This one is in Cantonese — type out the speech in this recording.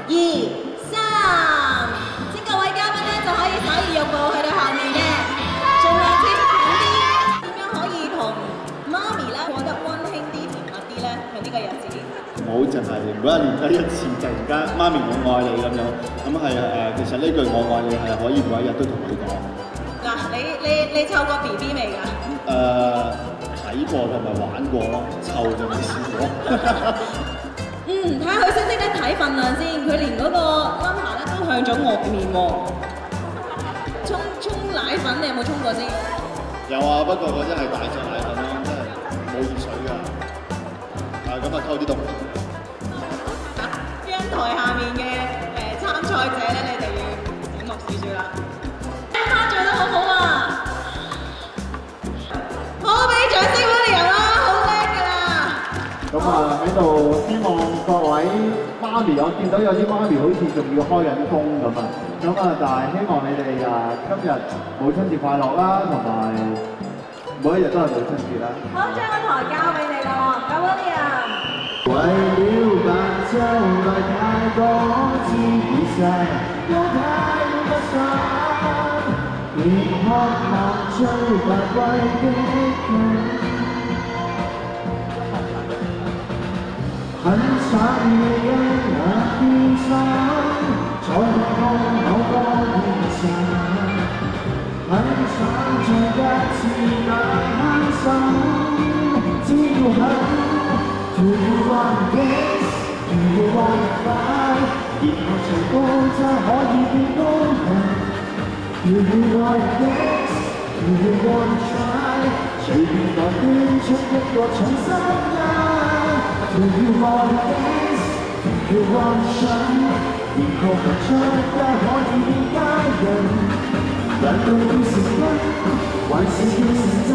2、3，請各位嘉賓咧就可以手移玉步去到後面嘅，盡量貼近啲。點樣可以同媽咪咧過得溫馨啲、甜蜜啲咧？喺呢個日子。唔好淨係每一年得一次，突然間媽咪我愛你咁樣，咁係其實呢句我愛你係可以每一日都同佢講。嗱，你湊過 BB 未㗎？睇過同埋玩過咯，湊就未試過。睇下佢識唔識得睇份量先，佢連嗰個 number 咧都向咗外面喎。沖奶粉你有冇沖過先？有啊，不過嗰啲係大隻奶粉咯，真係冇熱水㗎。咁啊溝啲凍。央台下面嘅參賽者咧，你哋要醒目少少啦。做得好好啊！好，俾掌聲俾你人啦，好叻㗎啦！咁啊喺度希望各位媽咪，我見到有啲媽咪好似仲要開緊工咁啊，咁啊，但係希望你哋今日母親節快樂啦，同埋每一日都係母親節啦。好，將個台交俾你啦，交俾你啊！為了白晝來太多姿勢，有太多不捨，連渴望最白貴的佢。很想你嘅那天生，在我某個夜晨，很想再一次那刻心，只要肯 Do you want this? Do you want fight? 然後隨高踭可以變高人。Do you want this? Do you want try? 隨便來捐出一個重生日。Do you want this? Do you want shine? 然後付出皆可以變家人。難道要成真，還是要成真？